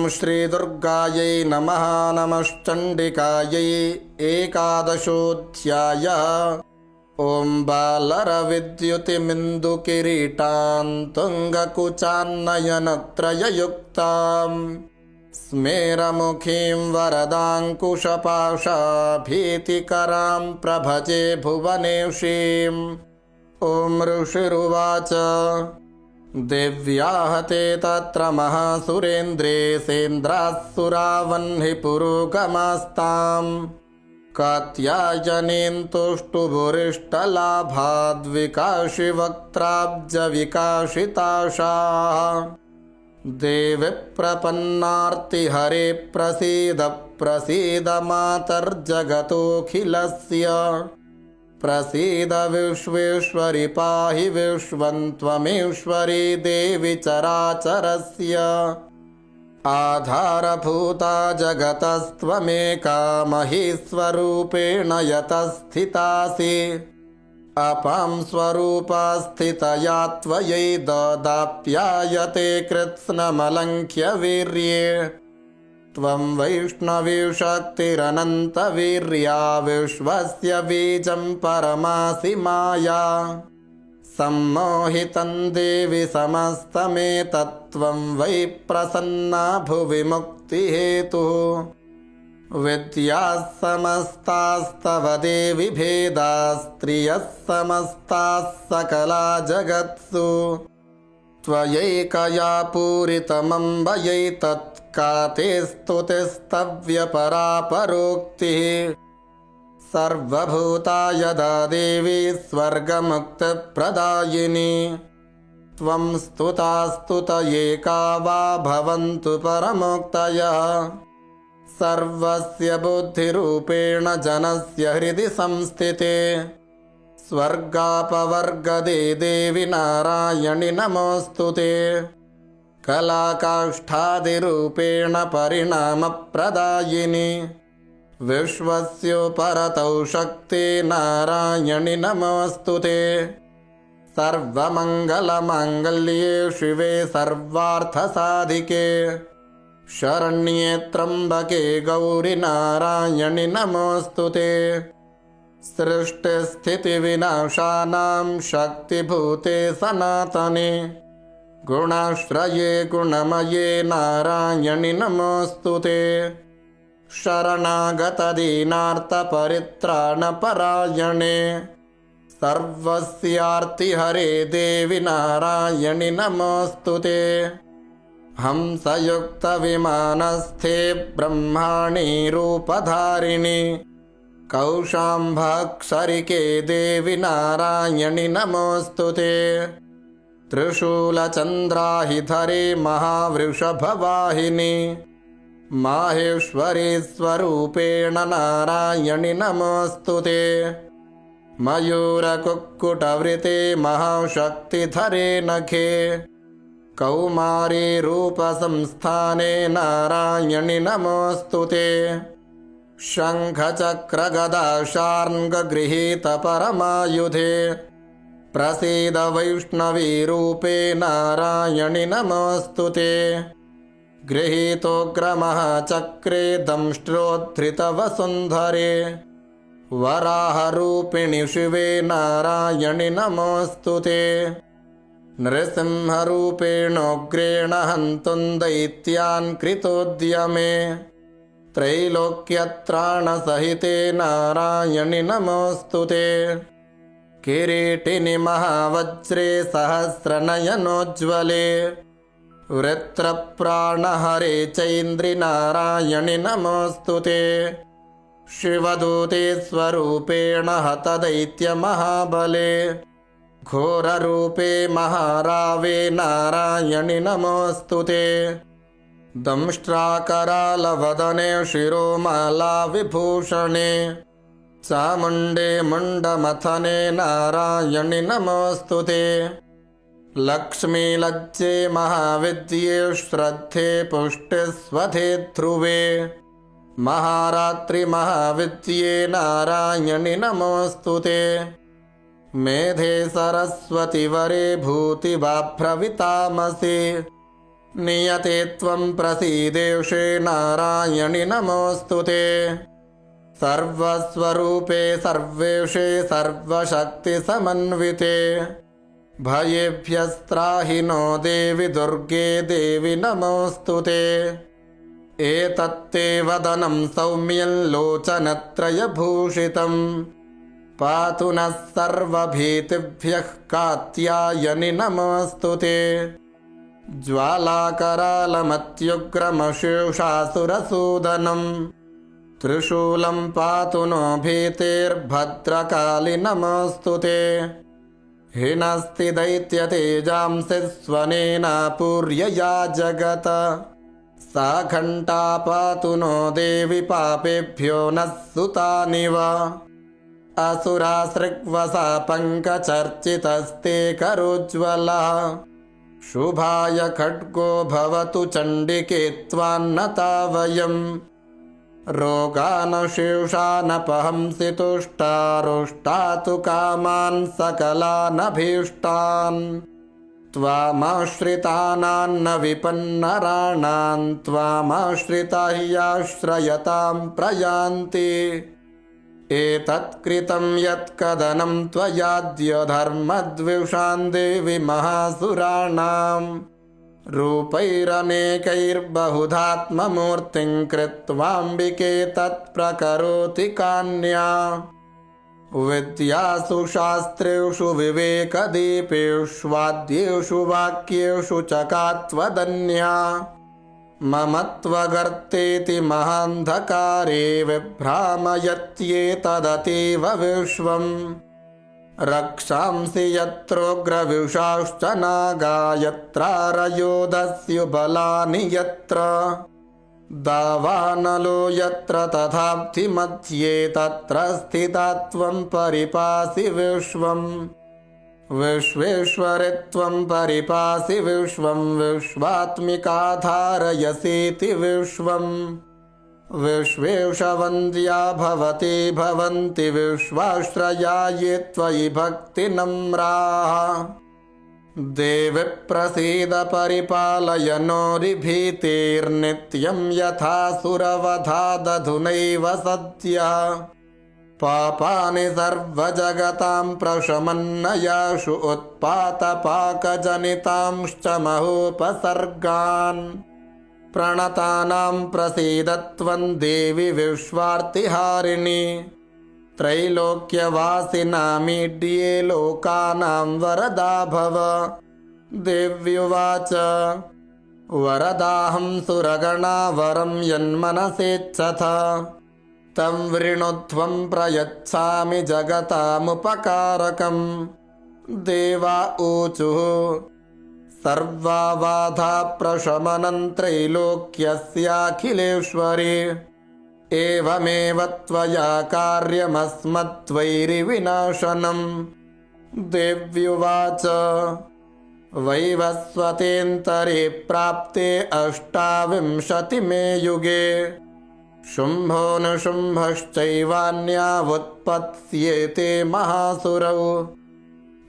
श्रीदुर्गायै नमः। नमश्चण्डिकायै एकादशोऽध्यायः। ॐ बालरविद्युतिमिन्दुकिरीटां तुङ्गकुचान्नयनत्रययुक्तां स्मेरमुखीं वरदाङ्कुशपाशाभीतिकरां प्रभजे भुवनेशीम्। ॐ ऋषिरुवाच देव्याहते तत्र महासुरेन्द्रे सेन्द्रास्सुरावह्नि पुरोगमास्ताम् कात्यायनीं तुष्टुभुरिष्टलाभाद्विकाशिवक्त्राब्जविकाशिताशाः। देवि प्रपन्नार्तिहरे प्रसीद प्रसीद मातर्जगतोऽखिलस्य। प्रसीद विश्वेश्वरि पाहि विश्वं त्वमेश्वरी देवि चराचरस्य। आधारभूता जगतस्त्वमेका महीस्वरूपेण यतस्थितासि। अपां स्वरूपा स्थितया त्वयै ददाप्यायते कृत्स्नमलङ्घ्य वीर्ये। त्वं वैष्णवी शक्तिरनन्तवीर्या विश्वस्य बीजं परमासि माया। सम्मोहितं देवि समस्तमेतत्त्वं वै प्रसन्ना भुवि मुक्तिहेतुः। विद्याः समस्तास्तव देवि भेदास्त्रियः समस्ताः सकला जगत्सु। त्वयैकया पूरितमम्बयैतत् का ते स्तुतिस्तव्यपरा परोक्तिः। सर्वभूता यदा देवी स्वर्गमुक्तिप्रदायिनी। त्वं स्तुता स्तुतयेका वा भवन्तु परमोक्तयः। सर्वस्य बुद्धिरूपेण जनस्य हृदि संस्थिते। स्वर्गापवर्गदे देवि नारायणि नमोऽस्तुते। कलाकाष्ठादिरूपेण परिणामप्रदायिनि। विश्वस्योपरतौ शक्ते नारायणि नमोऽस्तुते। सर्वमङ्गलमाङ्गल्ये शिवे सर्वार्थसाधिके। शरण्ये त्र्यम्बके गौरि नारायणि नमोऽस्तुते। सृष्टिस्थितिविनाशानां शक्तिभूते सनातने। गुणाश्रये गुणमये नारायणि नमोऽस्तुते। शरणागतदीनार्तपरित्राणपरायणे। सर्वस्यार्तिहरे देवि नारायणि नमोऽस्तुते। हंसयुक्तविमानस्थे ब्रह्माणि रूपधारिणि। कौशाम्भाक्षरिके देवि नारायणि नमोऽस्तुते। त्रिशूलचन्द्राहिधरे महावृषभवाहिनि। माहेश्वरी स्वरूपेण नारायणि नमोऽस्तुते। मयूरकुक्कुटवृते महाशक्तिधरे नखे। कौमारी रूपसंस्थाने नारायणि नमोऽस्तुते। शङ्खचक्रगदाशार्ङ्गगृहीतपरमायुधे। प्रसीद वैष्णवी रूपे नारायणि नमोऽस्तुते। गृहीतोग्रमः चक्रे दंष्ट्रोद्धृतवसुन्धरे। वराहरूपिणि शिवे नारायणि नमोऽस्तुते। नृसिंहरूपेणोग्रेण हन्तुं दैत्यान् कृतोद्यमे। त्रैलोक्यत्राणसहिते नारायणि नमोऽस्तुते। किरीटिनि महावज्रे सहस्रनयनोज्ज्वले। वृत्रप्राणहरे चैन्द्रि नारायणि नमोऽस्तुते। शिवदूते स्वरूपेण हतदैत्यमहाबले। घोररूपे महारावे नारायणि नमोऽस्तुते। दंष्ट्राकरालवदने शिरोमाला विभूषणे। चामुण्डे मुण्डमथने नारायणि नमोऽस्तुते। लक्ष्मीलज्जे महाविद्ये श्रद्धे पुष्टिस्वधे ध्रुवे। महारात्रि महाविद्ये नारायणि नमोऽस्तुते। मेधे सरस्वति वरे भूतिवाभ्रवितामसि। नियते त्वं प्रसीदेषे नारायणि नमोऽस्तुते। सर्वस्वरूपे सर्वेशे सर्वशक्तिसमन्विते भयेभ्यस्त्राहि नो देवि दुर्गे देवि नमोऽस्तुते। एतत्ते वदनं सौम्यं लोचनत्रयभूषितं पातु नः सर्वभीतिभ्यः कात्यायनि नमोऽस्तुते। ज्वालाकरालमत्युग्रमशेषासुरसूदनं त्रिशूलं पातु नो भीतेर्भद्रकाली नमोऽस्तुते। हिनस्ति दैत्यतेजांसि स्वनेनापूर्यया जगत सा घण्टा पातु नो देवि पापेभ्यो नः सुतानिव। असुरासृग्वसा पङ्कचर्चितस्ते करोज्ज्वलः शुभाय खड्गो भवतु चण्डिके त्वान्नता वयम्। रोगानशेषानपहंसि तुष्टारुष्टातु कामान् सकलानभीष्टान् त्वामाश्रितानान्न विपन्नराणां त्वामाश्रिता ह्याश्रयतां प्रयान्ति। एतत्कृतं यत्कदनं त्वयाद्य धर्मद्विषां देवि महासुराणां रूपैरनेकैर्बहुधात्ममूर्तिं कृत्वाम्बिके तत्प्रकरोति कान्या। विद्यासु शास्त्रेषु विवेकदीपेष्वाद्येषु वाक्येषु चकात्वदन्या। मम त्वगर्तेति महान्धकारे विभ्रामयत्येतदतीव विश्वम्। रक्षांसि यत्रोग्रविषाश्च नागा यत्रारयोधस्युबलानि यत्र दावानलो यत्र तथाब्धि मध्ये तत्र स्थिता त्वं परिपासि विश्वम्। विश्वेश्वरि त्वं परिपासि विश्वं विश्वात्मिकाधारयसीति विश्वम्। विश्वेशवन्द्या भवति भवन्ति विश्वाश्रया ये त्वयि भक्तिनम्राः। देवि प्रसीद परिपालय नोरिभीतिर्नित्यं यथासुरवधादधुनैव सद्यः। पापानि सर्वजगतां प्रशमन्नयाशु उत्पातपाकजनितांश्च महोपसर्गान्। प्रणतानां प्रसीद त्वं देवि विश्वार्तिहारिणि। त्रैलोक्यवासिनामीड्ये लोकानां वरदा भव। देव्युवाच वरदाहं सुरगणा वरं यन्मनसेच्छथ तं वृणुध्वं प्रयच्छामि जगतामुपकारकम्। देवा ऊचुः सर्वा बाधा प्रशमनं त्रैलोक्यस्याखिलेश्वरि। एवमेव त्वया कार्यमस्मद्वैरिविनाशनम्। देव्युवाच वैवस्वतेऽन्तरे प्राप्ते 28मे युगे शुम्भोऽनुशुम्भश्चैवान्यावुत्पत्स्येते महासुरौ।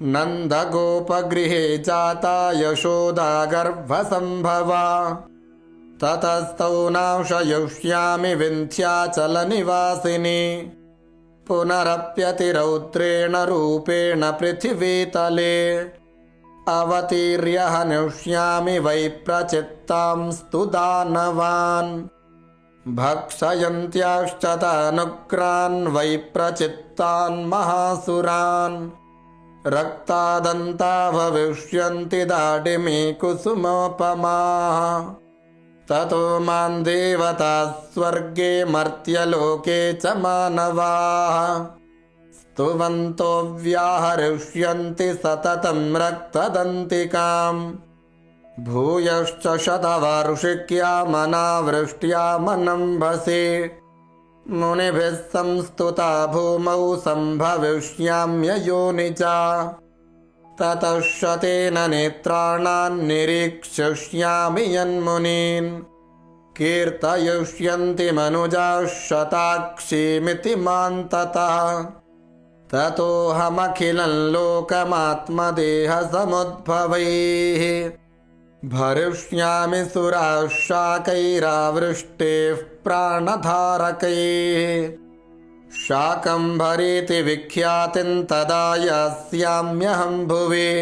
नन्दगोपगृहे जाता यशोदा गर्भसम्भवा। ततस्तौ नाशयिष्यामि विन्ध्याचलनिवासिनी। पुनरप्यतिरौद्रेण रूपेण पृथिवीतले। अवतीर्य हनिष्यामि वै प्रचित्तांस्तु दानवान्। भक्षयन्त्याश्च तानुग्रान् वै प्रचित्तान् महासुरान्। रक्तादन्ता भविष्यन्ति दाडिमी कुसुमोपमाः। ततो मां देवताः स्वर्गे मर्त्यलोके च मानवाः स्तुवन्तो व्याहरिष्यन्ति सततं रक्तदन्तिकाम्। भूयश्च शतवार्षिक्यामनावृष्ट्यामनम्भसे। मुनिभिः संस्तुता भूमौ सम्भविष्याम्ययोनिजा। ततः शतेन नेत्राणान्निरीक्षयिष्यामि यन्मुनीन्। कीर्तयिष्यन्ति मनुजाः शताक्षीमिति मां ततः। ततोऽहमखिलं लोकमात्मदेहसमुद्भवैः भरिष्यामि सुराः शाकैरावृष्टेः प्राणधारकैः शाकम्भरीति विख्यातिं तदा यास्याम्यहं भुवि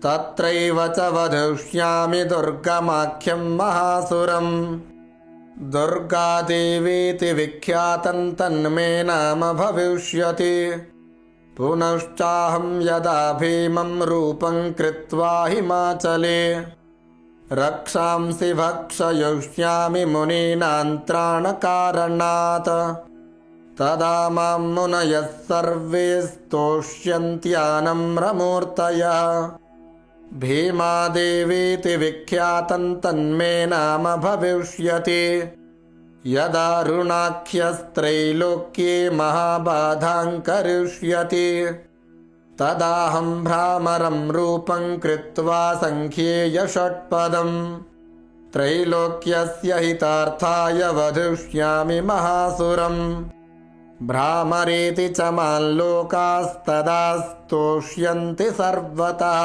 तत्रैव च वधिष्यामि दुर्गमाख्यं महासुरम् दुर्गादेवीति विख्यातं तन्मे नाम भविष्यति पुनश्चाहं यदा भीमं रूपं कृत्वा हिमाचले रक्षांसि भक्षयिष्यामि मुनीनां त्राणकारणात् तदा मां मुनयः सर्वे स्तोष्यन्त्यानम्रमूर्तयः भीमादेवीति विख्यातं तन्मे नाम भविष्यति यदा ऋणाख्यस्त्रैलोक्ये महाबाधां करिष्यति तदाहं भ्रामरं रूपं कृत्वा संख्येय षट्पदम् त्रैलोक्यस्य हितार्थाय वधिष्यामि महासुरम् भ्रामरेति च माल्लोकास्तदा स्तोष्यन्ति सर्वतः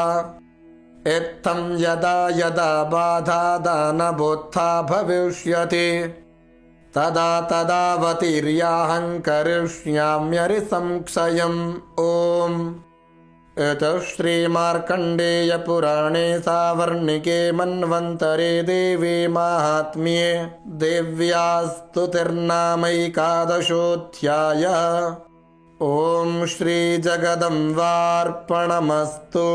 इत्थं यदा यदा बाधा दानवोत्था भविष्यति तदा तदावतीर्याहं करिष्याम्यरिसंक्षयम् ॐ इति श्रीमार्कण्डेयपुराणे सावर्णिके मन्वन्तरे देवी माहात्म्ये देव्या स्तुतिर्नामैकादशोऽध्यायः। ॐ श्रीजगदम्बार्पणमस्तु।